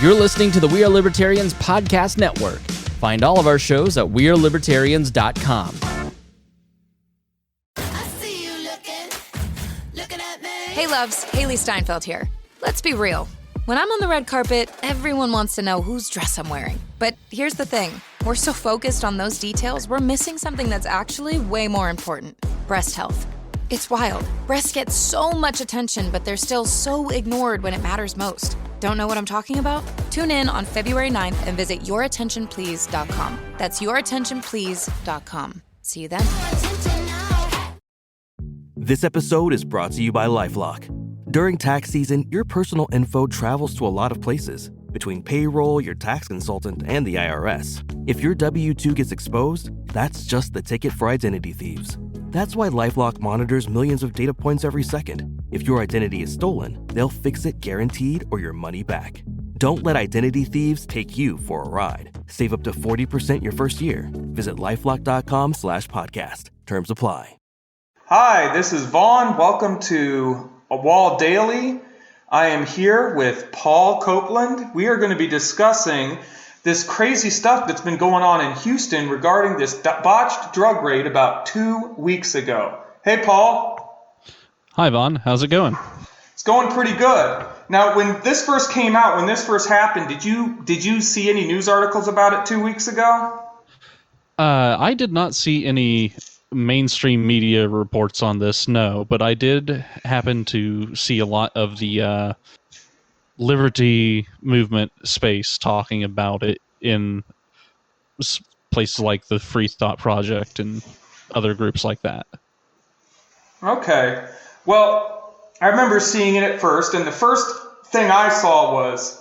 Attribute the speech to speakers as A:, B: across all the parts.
A: You're listening to the We Are Libertarians Podcast Network. Find all of our shows at wearelibertarians.com.
B: Hey loves, Haley Steinfeld here. Let's be real. When I'm on the red carpet, everyone wants to know whose dress I'm wearing. But here's the thing. We're so focused on those details, we're missing something that's actually way more important. Breast health. It's wild. Breasts get so much attention, but they're still so ignored when it matters most. Don't know what I'm talking about? Tune in on February 9th and visit yourattentionplease.com. That's yourattentionplease.com. See you then.
C: This episode is brought to you by LifeLock. During tax season, your personal info travels to a lot of places. Between payroll, your tax consultant, and the IRS. If your W-2 gets exposed, that's just the ticket for identity thieves. That's why LifeLock monitors millions of data points every second. If your identity is stolen, they'll fix it guaranteed or your money back. Don't let identity thieves take you for a ride. Save up to 40% your first year. Visit LifeLock.com/podcast. Terms apply.
D: Hi, this is Vaughn. Welcome to WAL Daily. I am here with Paul Copeland. We are going to be discussing this crazy stuff that's been going on in Houston regarding this botched drug raid about 2 weeks ago. Hey, Paul.
E: Hi, Vaughn. How's it going?
D: It's going pretty good. Now, when this first came out, when this first happened, did you see any news articles about it 2 weeks ago?
E: I did not see any mainstream media reports on this, no, but I did happen to see a lot of the liberty movement space talking about it in places like the Free Thought Project and other groups like that.
D: Okay. Well, I remember seeing it at first, and the first thing I saw was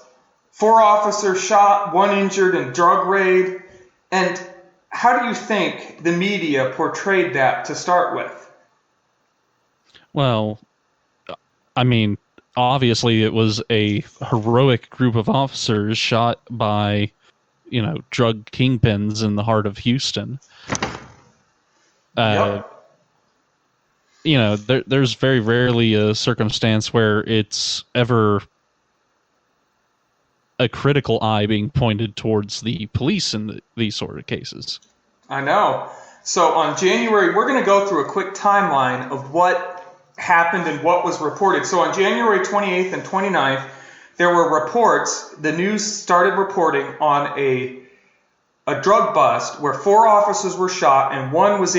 D: 4 officers shot, 1 injured in drug raid. And how do you think the media portrayed that to start with?
E: Well, I mean, obviously it was a heroic group of officers shot by, drug kingpins in the heart of Houston.
D: Yep.
E: There's very rarely a circumstance where it's ever a critical eye being pointed towards the police in these sort of cases.
D: I know. So on January, we're going to go through a quick timeline of what happened and what was reported. So on January 28th and 29th, there were reports, the news started reporting on a drug bust where 4 officers were shot and 1 was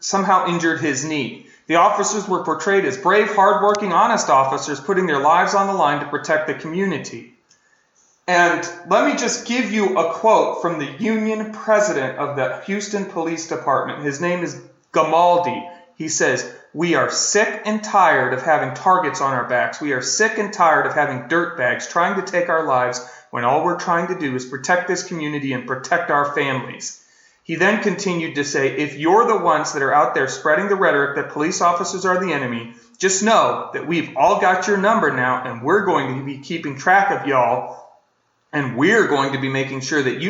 D: somehow injured his knee. The officers were portrayed as brave, hardworking, honest officers putting their lives on the line to protect the community. And let me just give you a quote from the union president of the Houston Police Department. His name is Gamaldi. He says, "We are sick and tired of having targets on our backs. We are sick and tired of having dirtbags trying to take our lives when all we're trying to do is protect this community and protect our families." He then continued to say, "If you're the ones that are out there spreading the rhetoric that police officers are the enemy, just know that we've all got your number now, and we're going to be keeping track of y'all, and we're going to be making sure that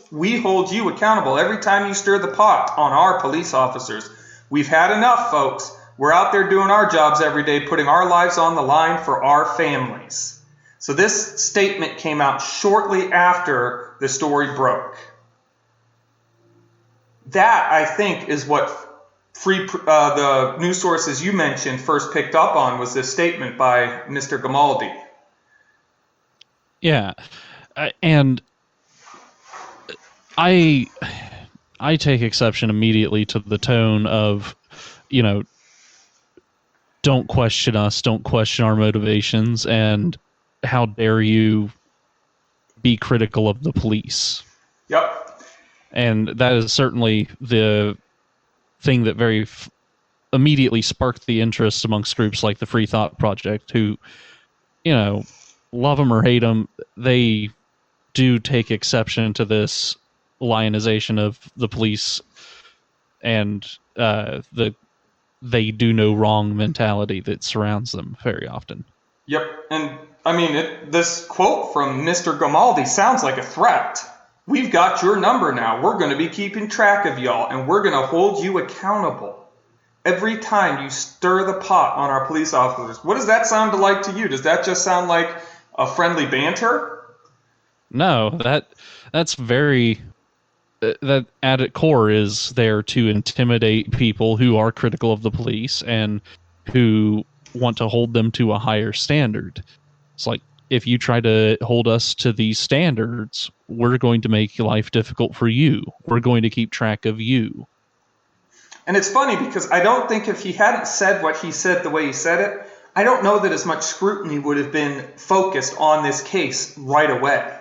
D: we hold you accountable every time you stir the pot on our police officers. We've had enough, folks. We're out there doing our jobs every day, putting our lives on the line for our families." So this statement came out shortly after the story broke. That, I think, is what the news sources you mentioned first picked up on, was this statement by Mr. Gamaldi.
E: Yeah, and I take exception immediately to the tone of, don't question us, don't question our motivations, and how dare you be critical of the police.
D: Yep.
E: And that is certainly the thing that very immediately sparked the interest amongst groups like the Free Thought Project, who, love them or hate them, they do take exception to this lionization of the police and the they do no wrong mentality that surrounds them very often.
D: Yep. And I mean, this quote from Mr. Gamaldi sounds like a threat. We've got your number now. We're going to be keeping track of y'all, and we're going to hold you accountable every time you stir the pot on our police officers. What does that sound like to you? Does that just sound like a friendly banter?
E: No, that's very that at its core is there to intimidate people who are critical of the police and who want to hold them to a higher standard. It's like, if you try to hold us to these standards, we're going to make life difficult for you. We're going to keep track of you.
D: And it's funny because I don't think if he hadn't said what he said the way he said it, I don't know that as much scrutiny would have been focused on this case right away.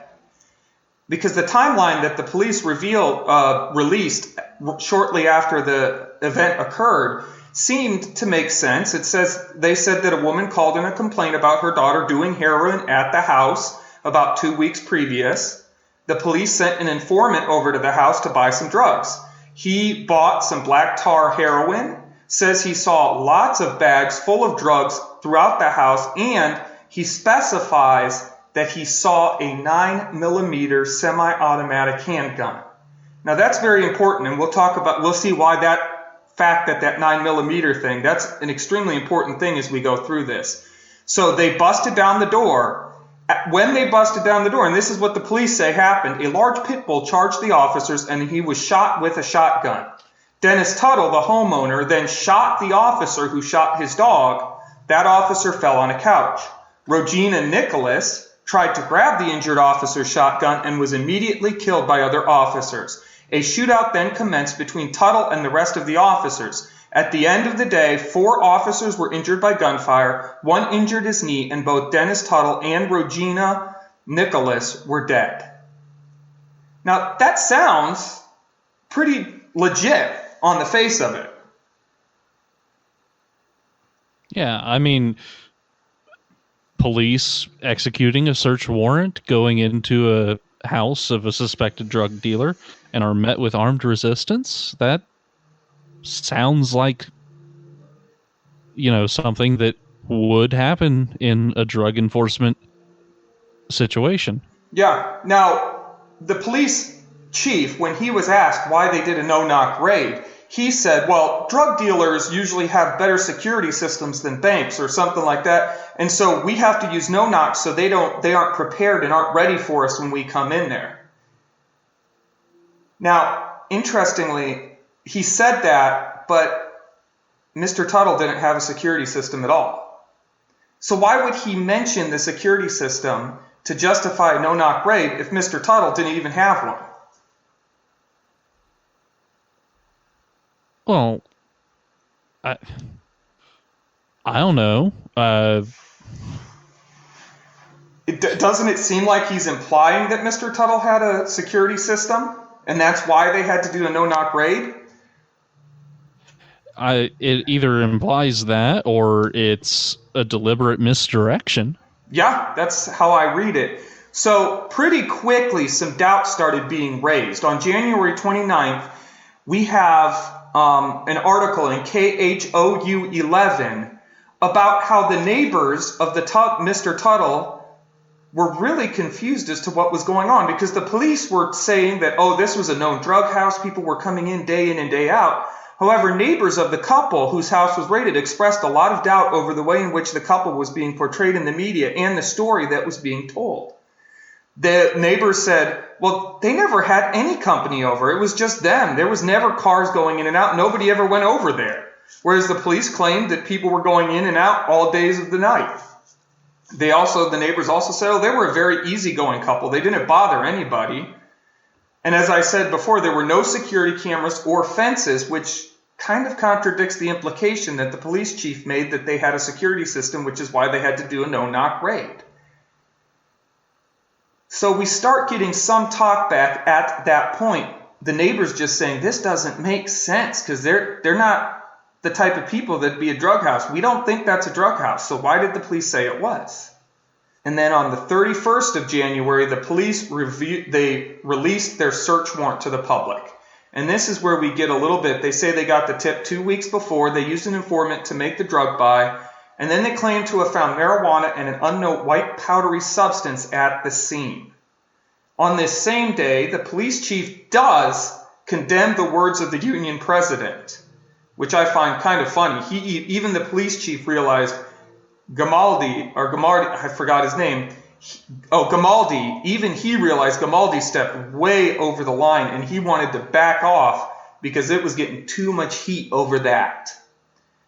D: Because the timeline that the police released shortly after the event occurred seemed to make sense. They said that a woman called in a complaint about her daughter doing heroin at the house about 2 weeks previous. The police sent an informant over to the house to buy some drugs. He bought some black tar heroin, says he saw lots of bags full of drugs throughout the house, and he specifies that he saw a 9mm semi-automatic handgun. Now that's very important, and we'll see why that fact that 9mm thing, that's an extremely important thing as we go through this. So they busted down the door. When they busted down the door, and this is what the police say happened, a large pit bull charged the officers and he was shot with a shotgun. Dennis Tuttle, the homeowner, then shot the officer who shot his dog. That officer fell on a couch. Regina Nicholas tried to grab the injured officer's shotgun and was immediately killed by other officers. A shootout then commenced between Tuttle and the rest of the officers. At the end of the day, 4 officers were injured by gunfire, 1 injured his knee, and both Dennis Tuttle and Regina Nicholas were dead. Now, that sounds pretty legit on the face of it.
E: Yeah, I mean, police executing a search warrant, going into a house of a suspected drug dealer, and are met with armed resistance. That sounds like, something that would happen in a drug enforcement situation.
D: Yeah. Now, the police chief, when he was asked why they did a no-knock raid, he said, well, drug dealers usually have better security systems than banks or something like that. And so we have to use no-knock so they aren't prepared and aren't ready for us when we come in there. Now, interestingly, he said that, but Mr. Tuttle didn't have a security system at all. So why would he mention the security system to justify a no-knock raid if Mr. Tuttle didn't even have one?
E: Well, I don't know.
D: Doesn't it seem like he's implying that Mr. Tuttle had a security system, and that's why they had to do a no-knock raid?
E: It either implies that, or it's a deliberate misdirection. Yeah,
D: that's how I read it. So pretty quickly, some doubts started being raised. On January 29th, we have an article in KHOU 11 about how the neighbors of Mr. Tuttle were really confused as to what was going on, because the police were saying that, this was a known drug house. People were coming in and day out. However, neighbors of the couple whose house was raided expressed a lot of doubt over the way in which the couple was being portrayed in the media and the story that was being told. The neighbors said, well, they never had any company over. It was just them. There was never cars going in and out. Nobody ever went over there. Whereas the police claimed that people were going in and out all days of the night. The neighbors also said, they were a very easygoing couple. They didn't bother anybody. And as I said before, there were no security cameras or fences, which kind of contradicts the implication that the police chief made that they had a security system, which is why they had to do a no-knock raid. So we start getting some talk back at that point. The neighbors just saying, this doesn't make sense, because they're not the type of people that'd be a drug house. We don't think that's a drug house. So why did the police say it was? And then on the 31st of January, the police released their search warrant to the public. And this is where we get a little bit. They say they got the tip 2 weeks before. They used an informant to make the drug buy. And then they claim to have found marijuana and an unknown white powdery substance at the scene. On this same day, the police chief does condemn the words of the union president, which I find kind of funny. Even the police chief realized Gamardi, I forgot his name, Grimaldi, even he realized Grimaldi stepped way over the line, and he wanted to back off because it was getting too much heat over that.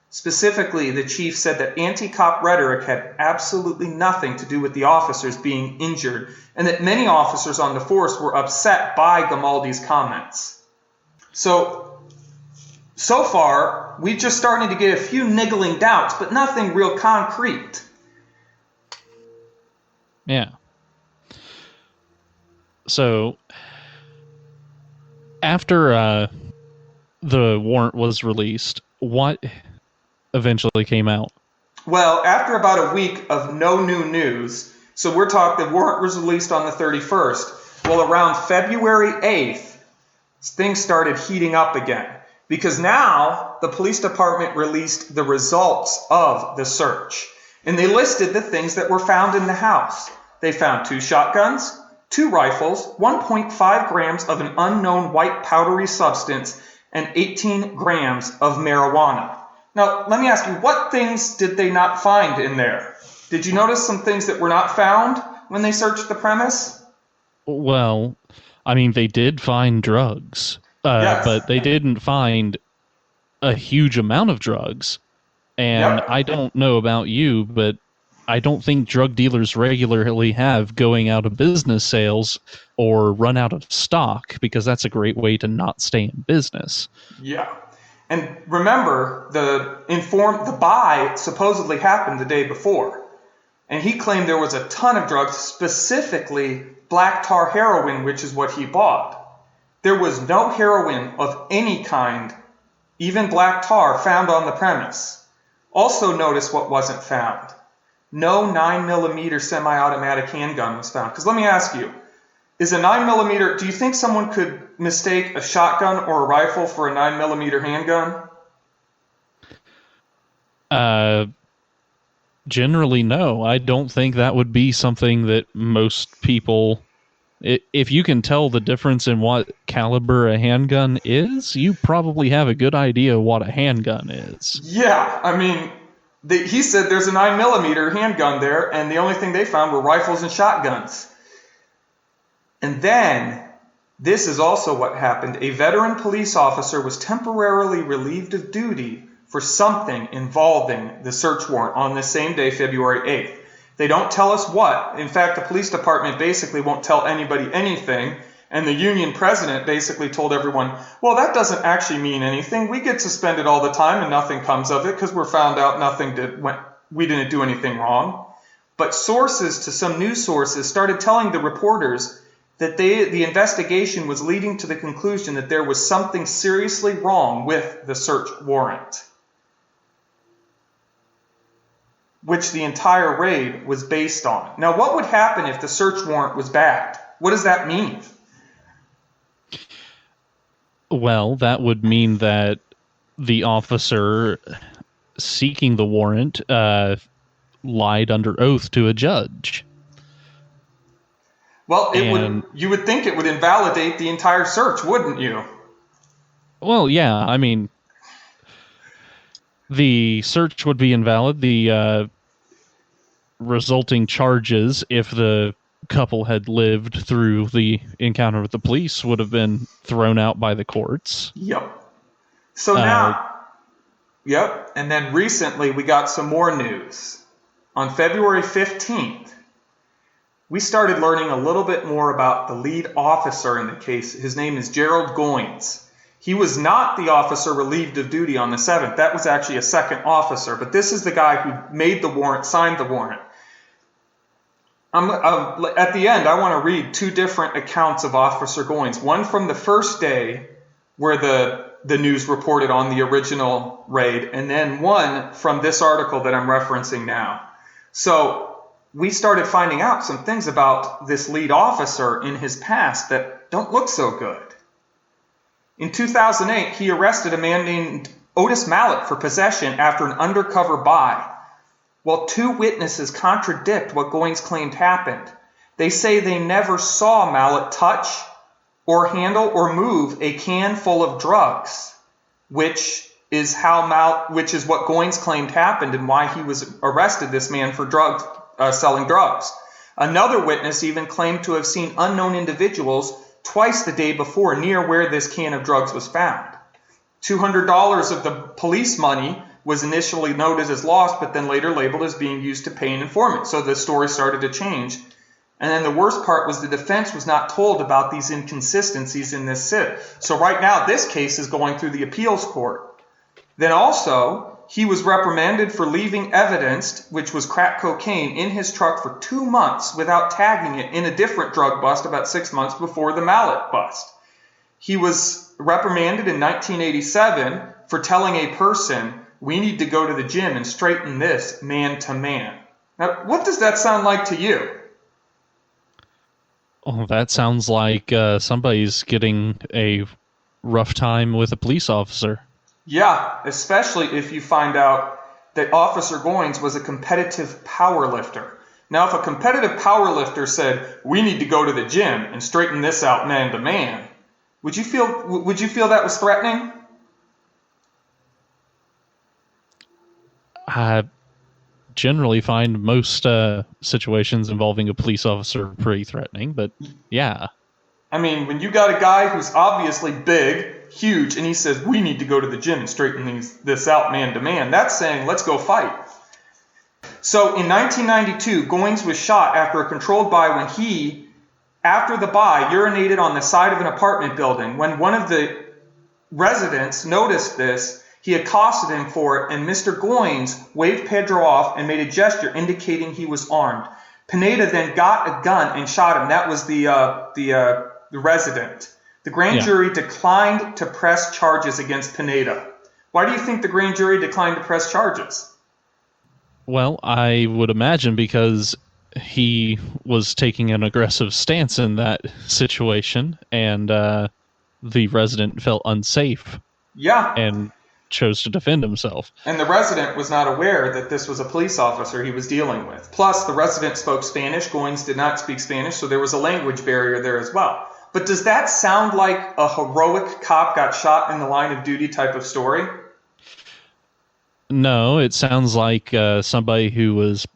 D: Specifically, the chief said that anti-cop rhetoric had absolutely nothing to do with the officers being injured, and that many officers on the force were upset by Grimaldi's comments. So far, we're just starting to get a few niggling doubts, but nothing real concrete.
E: Yeah. So, after the warrant was released, what eventually came out?
D: Well, after about a week of no new news, so we're talking, the warrant was released on the 31st. Well, around February 8th, things started heating up again, because now the police department released the results of the search, and they listed the things that were found in the house. They found 2 shotguns, 2 rifles, 1.5 grams of an unknown white powdery substance, and 18 grams of marijuana. Now, let me ask you, what things did they not find in there? Did you notice some things that were not found when they searched the premise?
E: Well, I mean, they did find drugs,
D: Yes.
E: but they didn't find a huge amount of drugs. And
D: Yep.
E: I don't know about you, but I don't think drug dealers regularly have going out of business sales or run out of stock, because that's a great way to not stay in business.
D: Yeah. And remember, the buy supposedly happened the day before. And he claimed there was a ton of drugs, specifically black tar heroin, which is what he bought. There was no heroin of any kind, even black tar, found on the premise. Also notice what wasn't found. No 9mm semi-automatic handgun was found. Because let me ask you, is a 9mm, do you think someone could mistake a shotgun or a rifle for a 9mm handgun?
E: Generally, no. I don't think that would be something that most people... If you can tell the difference in what caliber a handgun is, you probably have a good idea what a handgun is.
D: Yeah, I mean, he said there's a 9mm handgun there, and the only thing they found were rifles and shotguns. And then, this is also what happened. A veteran police officer was temporarily relieved of duty for something involving the search warrant on the same day, February 8th. They don't tell us what. In fact, the police department basically won't tell anybody anything. And the union president basically told everyone, well, that doesn't actually mean anything. We get suspended all the time and nothing comes of it because we're found out we didn't do anything wrong. But some news sources started telling the reporters that the investigation was leading to the conclusion that there was something seriously wrong with the search warrant, which the entire raid was based on. Now, what would happen if the search warrant was bagged? What does that mean?
E: Well, that would mean that the officer seeking the warrant lied under oath to a judge.
D: Well, you would think it would invalidate the entire search, wouldn't you?
E: Well, yeah, I mean, the search would be invalid. The resulting charges, if the couple had lived through the encounter with the police, would have been thrown out by the courts.
D: Yep. So now, and then recently we got some more news. On February 15th, we started learning a little bit more about the lead officer in the case. His name is Gerald Goins. He was not the officer relieved of duty on the 7th. That was actually a second officer. But this is the guy who made the warrant, signed the warrant. At the end, I want to read 2 different accounts of Officer Goins. One from the first day, where the news reported on the original raid, and then one from this article that I'm referencing now. So we started finding out some things about this lead officer in his past that don't look so good. In 2008, he arrested a man named Otis Mallet for possession after an undercover buy. Well, 2 witnesses contradict what Goins claimed happened. They say they never saw Mallet touch or handle or move a can full of drugs, which is what Goins claimed happened and why he was arrested, this man, for selling drugs. Another witness even claimed to have seen unknown individuals twice the day before near where this can of drugs was found. $200 of the police money was initially noted as lost, but then later labeled as being used to pay an informant. So the story started to change. And then the worst part was the defense was not told about these inconsistencies in this SIP. So right now, this case is going through the appeals court. Then also, he was reprimanded for leaving evidence, which was crack cocaine, in his truck for 2 months without tagging it in a different drug bust about 6 months before the mallet bust. He was reprimanded in 1987 for telling a person, "We need to go to the gym and straighten this man to man." Now, what does that sound like to you?
E: Oh, that sounds like somebody's getting a rough time with a police officer.
D: Yeah, especially if you find out that Officer Goins was a competitive powerlifter. Now, if a competitive powerlifter said, "We need to go to the gym and straighten this out man to man," would you feel that was threatening?
E: I generally find most situations involving a police officer pretty threatening, but yeah.
D: I mean, when you got a guy who's obviously big, huge, and he says, "We need to go to the gym and straighten this out man to man," that's saying, let's go fight. So in 1992, Goins was shot after a controlled buy when he, after the buy, urinated on the side of an apartment building. When one of the residents noticed this, he accosted him for it, and Mr. Goins waved Pedro off and made a gesture indicating he was armed. Pineda then got a gun and shot him. That was the resident. The grand jury declined to press charges against Pineda. Why do you think the grand jury declined to press charges?
E: Well, I would imagine because he was taking an aggressive stance in that situation, and the resident felt unsafe.
D: Yeah.
E: And chose to defend himself.
D: And the resident was not aware that this was a police officer he was dealing with. Plus, the resident spoke Spanish. Goins did not speak Spanish, so there was a language barrier there as well. But does that sound like a heroic cop got shot in the line of duty type of story?
E: No, it sounds like somebody who was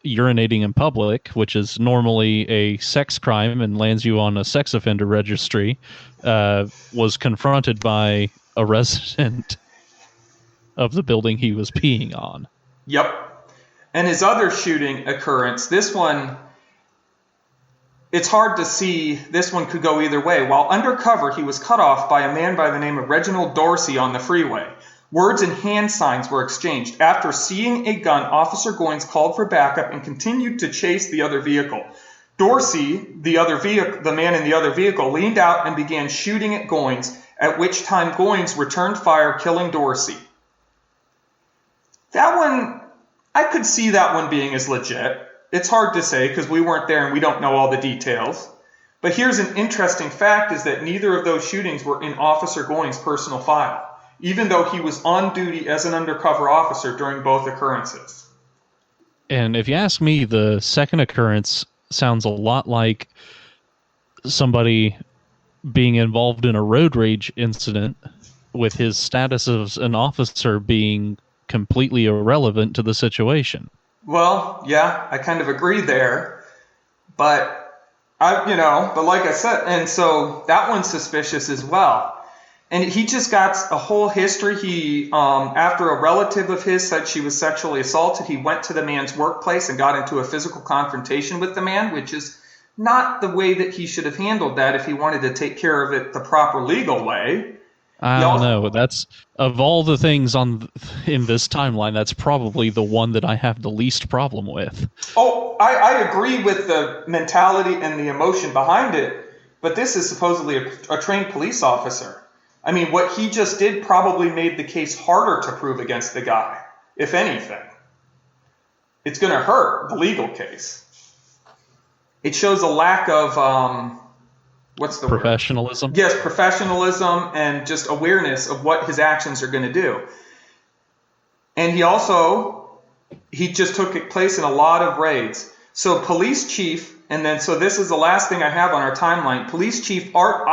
E: urinating in public, which is normally a sex crime and lands you on a sex offender registry, was confronted by a resident of the building he was peeing on.
D: Yep. And his other shooting occurrence, this one, it's hard to see, this one could go either way. While undercover, he was cut off by a man by the name of Reginald Dorsey on the freeway. Words and hand signs were exchanged. After seeing a gun, Officer Goins called for backup and continued to chase the other vehicle. Dorsey, the man in the other vehicle, leaned out and began shooting at Goins, at which time Goins returned fire, killing Dorsey. That one, I could see that one being as legit. It's hard to say because we weren't there and we don't know all the details. But here's an interesting fact is that neither of those shootings were in Officer Goins' personal file, even though he was on duty as an undercover officer during both occurrences.
E: And if you ask me, the second occurrence sounds a lot like somebody being involved in a road rage incident with his status as an officer being completely irrelevant to the situation.
D: Well, yeah, I kind of agree there, but like I said, and so that one's suspicious as well. And he just got a whole history. He, after a relative of his said she was sexually assaulted, he went to the man's workplace and got into a physical confrontation with the man, which is not the way that he should have handled that if he wanted to take care of it the proper legal way.
E: I don't know. That's, of all the things in this timeline, that's probably the one that I have the least problem with.
D: Oh, I agree with the mentality and the emotion behind it, but this is supposedly a trained police officer. I mean, what he just did probably made the case harder to prove against the guy, if anything. It's going to hurt the legal case. It shows a lack of...
E: professionalism?
D: Word? Yes, professionalism and just awareness of what his actions are going to do. And he just took place in a lot of raids. So police chief, so this is the last thing I have on our timeline. Police Chief Art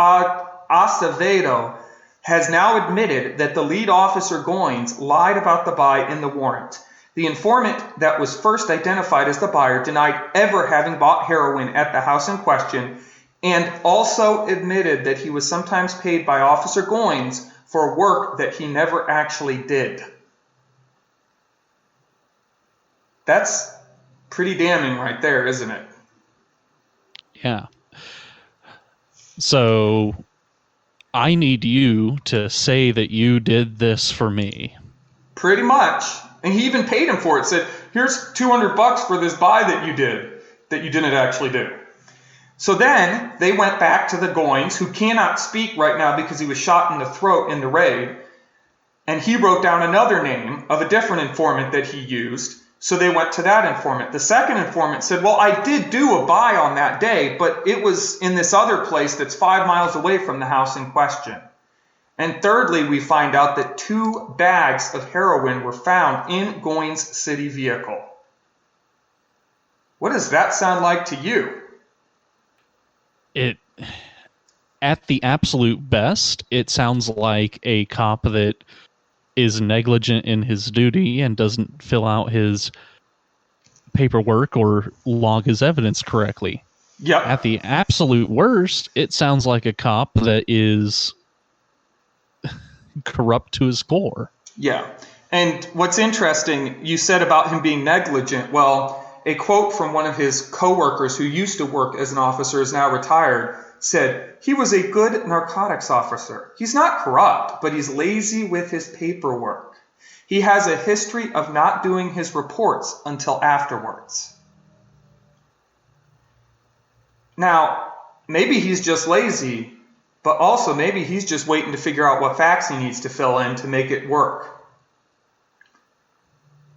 D: Acevedo has now admitted that the lead officer Goins lied about the buy in the warrant. The informant that was first identified as the buyer denied ever having bought heroin at the house in question, and also admitted that he was sometimes paid by Officer Goines for work that he never actually did. That's pretty damning right there, isn't it?
E: Yeah. So I need you to say that you did this for me.
D: Pretty much. And he even paid him for it. Said, here's $200 for this buy that you didn't actually do. So then they went back to the Goines, who cannot speak right now because he was shot in the throat in the raid. And he wrote down another name of a different informant that he used. So they went to that informant. The second informant said, well, I did do a buy on that day, but it was in this other place that's 5 miles away from the house in question. And thirdly, we find out that 2 bags of heroin were found in Goines' city vehicle. What does that sound like to you?
E: At the absolute best, it sounds like a cop that is negligent in his duty and doesn't fill out his paperwork or log his evidence correctly.
D: Yep.
E: At the absolute worst, it sounds like a cop that is corrupt to his core.
D: Yeah. And what's interesting, you said about him being negligent. Well, a quote from one of his coworkers who used to work as an officer, is now retired, said, he was a good narcotics officer. He's not corrupt, but he's lazy with his paperwork. He has a history of not doing his reports until afterwards. Now, maybe he's just lazy, but also maybe he's just waiting to figure out what facts he needs to fill in to make it work.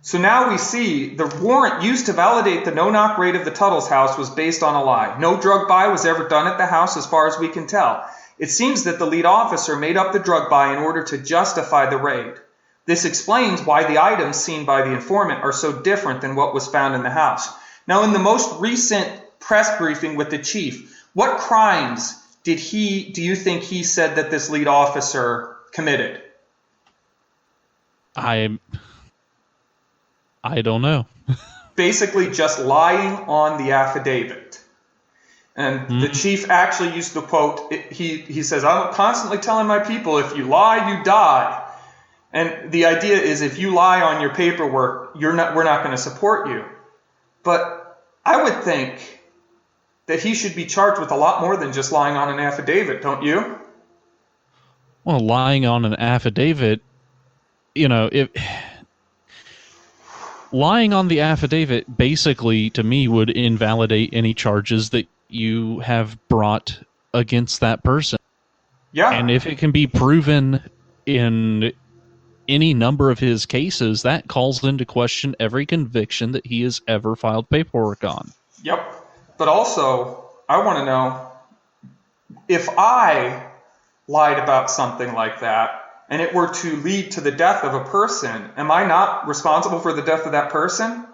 D: So now we see the warrant used to validate the no-knock raid of the Tuttle's house was based on a lie. No drug buy was ever done at the house as far as we can tell. It seems that the lead officer made up the drug buy in order to justify the raid. This explains why the items seen by the informant are so different than what was found in the house. Now, in the most recent press briefing with the chief, what crimes do you think he said that this lead officer committed?
E: I don't know.
D: Basically just lying on the affidavit. And the chief actually used the quote, he says, I'm constantly telling my people, if you lie, you die. And the idea is if you lie on your paperwork, we're not going to support you. But I would think that he should be charged with a lot more than just lying on an affidavit, don't you?
E: Well, lying on an affidavit, lying on the affidavit basically, to me, would invalidate any charges that you have brought against that person.
D: Yeah.
E: And if it can be proven in any number of his cases, that calls into question every conviction that he has ever filed paperwork on.
D: Yep. But also, I want to know, if I lied about something like that, and it were to lead to the death of a person, am I not responsible for the death of that person?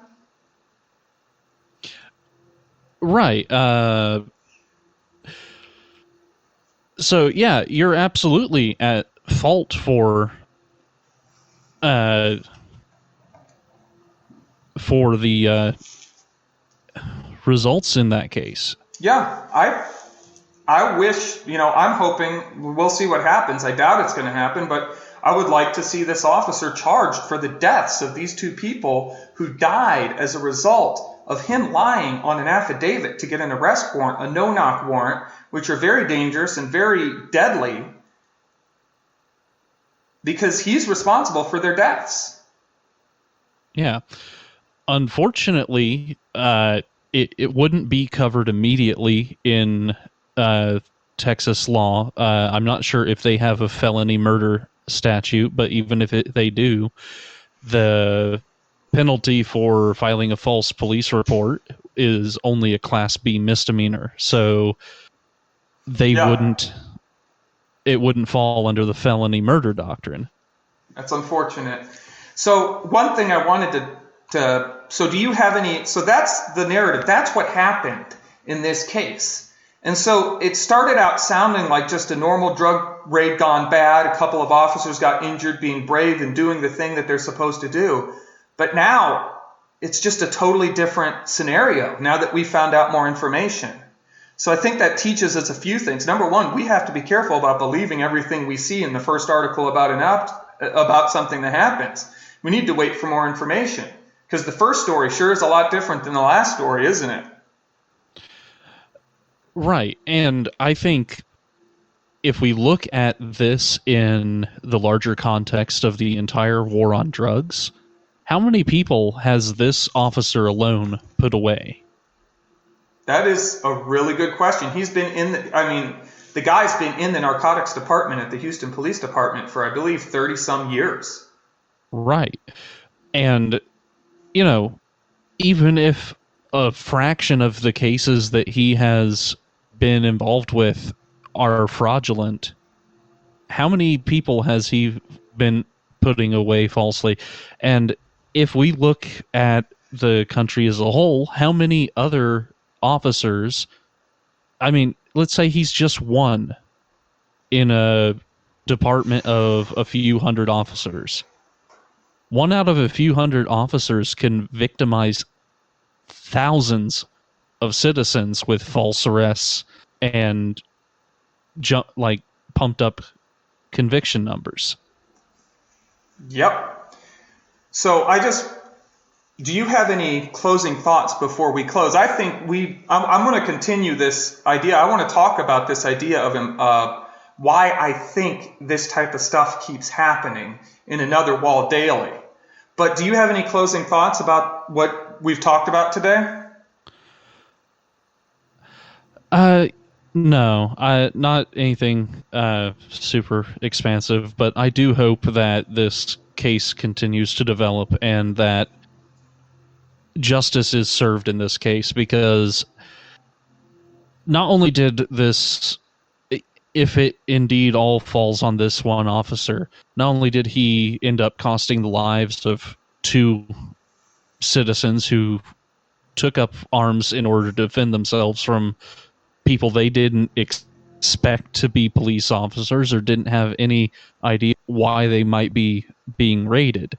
E: Right. So, yeah, you're absolutely at fault for the results in that case.
D: Yeah, I wish, I'm hoping, we'll see what happens. I doubt it's going to happen, but I would like to see this officer charged for the deaths of these 2 people who died as a result of him lying on an affidavit to get an arrest warrant, a no-knock warrant, which are very dangerous and very deadly, because he's responsible for their deaths.
E: Yeah. Unfortunately, it wouldn't be covered immediately in Texas law. I'm not sure if they have a felony murder statute, but even if they do, the penalty for filing a false police report is only a Class B misdemeanor. So it wouldn't fall under the felony murder doctrine.
D: That's unfortunate. So one thing I wanted so do you have any, so that's the narrative. That's what happened in this case. And so it started out sounding like just a normal drug raid gone bad. A couple of officers got injured being brave and doing the thing that they're supposed to do. But now it's just a totally different scenario now that we found out more information. So I think that teaches us a few things. Number one, we have to be careful about believing everything we see in the first article about something that happens. We need to wait for more information, because the first story sure is a lot different than the last story, isn't it?
E: Right. And I think if we look at this in the larger context of the entire war on drugs, how many people has this officer alone put away?
D: That is a really good question. He's been the guy's been in the narcotics department at the Houston Police Department for, I believe, 30 some years.
E: Right. And, even if a fraction of the cases that he has been involved with are fraudulent, how many people has he been putting away falsely? And if we look at the country as a whole, how many other officers, let's say he's just one in a department of a few hundred officers. One out of a few hundred officers can victimize thousands of citizens with false arrests and pumped up conviction numbers.
D: Yep. So do you have any closing thoughts before we close? I think I'm going to continue this idea. I want to talk about this idea of why I think this type of stuff keeps happening in another WAL Daily. But do you have any closing thoughts about what we've talked about today?
E: No, not anything super expansive, but I do hope that this case continues to develop and that justice is served in this case, because not only did this, if it indeed all falls on this one officer, not only did he end up costing the lives of 2 citizens who took up arms in order to defend themselves from people they didn't expect to be police officers or didn't have any idea why they might be being raided.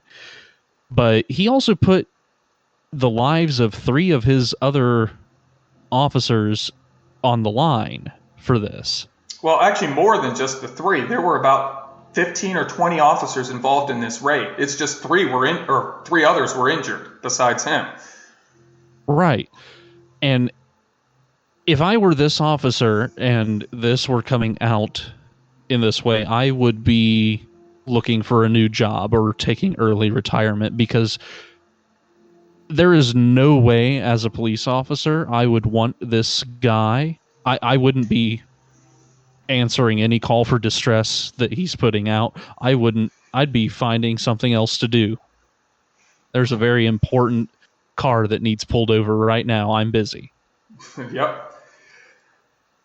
E: But he also put the lives of 3 of his other officers on the line for this.
D: Well, actually more than just the 3. There were about 15 or 20 officers involved in this raid. It's just 3 others were injured besides him.
E: Right. And if I were this officer and this were coming out in this way, I would be looking for a new job or taking early retirement, because there is no way as a police officer I would want this guy. I wouldn't be answering any call for distress that he's putting out. I'd be finding something else to do. There's a very important car that needs pulled over right now. I'm busy.
D: Yep.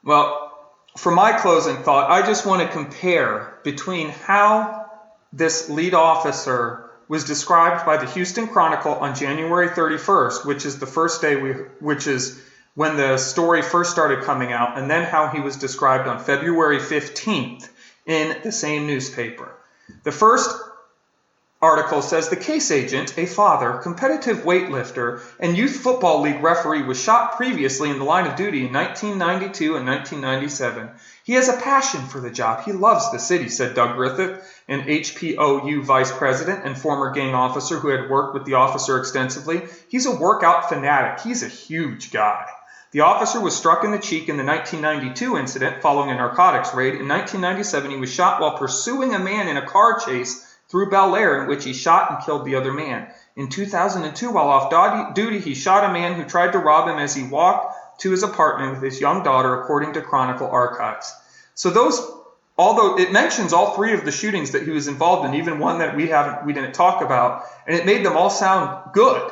D: Well, for my closing thought, I just want to compare between how this lead officer was described by the Houston Chronicle on January 31st, which is the first day which is when the story first started coming out, and then how he was described on February 15th in the same newspaper. The first article says the case agent, a father, competitive weightlifter, and youth football league referee was shot previously in the line of duty in 1992 and 1997. He has a passion for the job. He loves the city, said Doug Griffith, an HPOU vice president and former gang officer who had worked with the officer extensively. He's a workout fanatic. He's a huge guy. The officer was struck in the cheek in the 1992 incident following a narcotics raid. In 1997, he was shot while pursuing a man in a car chase through Bel Air, in which he shot and killed the other man. In 2002, while off duty, he shot a man who tried to rob him as he walked to his apartment with his young daughter, according to Chronicle archives. So although it mentions all 3 of the shootings that he was involved in, even one that we didn't talk about, and it made them all sound good.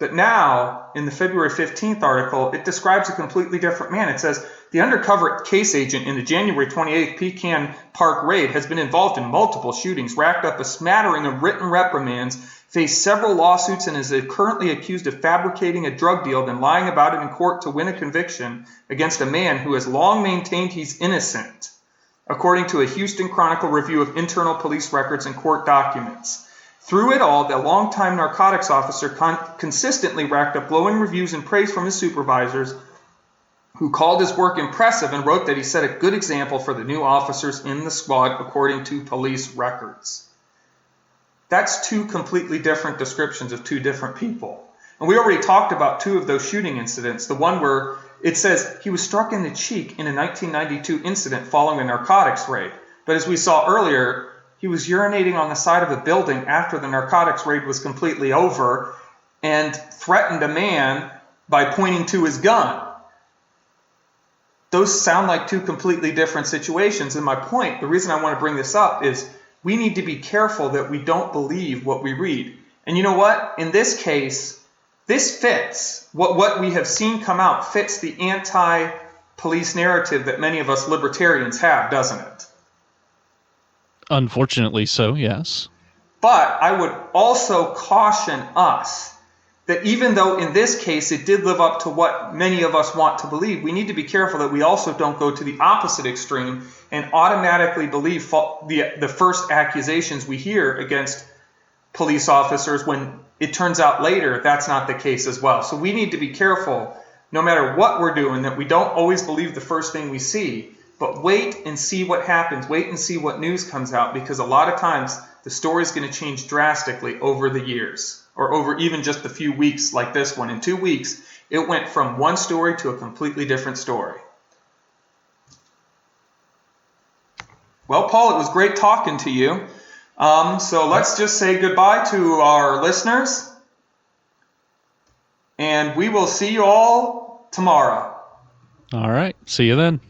D: But now, in the February 15th article, it describes a completely different man. It says, the undercover case agent in the January 28th Pecan Park raid has been involved in multiple shootings, racked up a smattering of written reprimands, faced several lawsuits, and is currently accused of fabricating a drug deal and lying about it in court to win a conviction against a man who has long maintained he's innocent, according to a Houston Chronicle review of internal police records and court documents. Through it all, the longtime narcotics officer consistently racked up glowing reviews and praise from his supervisors, who called his work impressive and wrote that he set a good example for the new officers in the squad, according to police records. That's two completely different descriptions of two different people. And we already talked about two of those shooting incidents. The one where it says he was struck in the cheek in a 1992 incident following a narcotics raid. But as we saw earlier, he was urinating on the side of a building after the narcotics raid was completely over and threatened a man by pointing to his gun. Those sound like two completely different situations. And my point, the reason I want to bring this up is we need to be careful that we don't believe what we read. And you know what? In this case, this fits. What we have seen come out fits the anti-police narrative that many of us libertarians have, doesn't it?
E: Unfortunately so, yes.
D: But I would also caution us that even though in this case it did live up to what many of us want to believe, we need to be careful that we also don't go to the opposite extreme and automatically believe the first accusations we hear against police officers when it turns out later that's not the case as well. So we need to be careful, no matter what we're doing, that we don't always believe the first thing we see, but wait and see what happens. Wait and see what news comes out, because a lot of times the story is going to change drastically over the years, or over even just a few weeks like this one. In 2 weeks, it went from one story to a completely different story. Well, Paul, it was great talking to you. So let's just say goodbye to our listeners, and we will see you all tomorrow.
E: All right. See you then.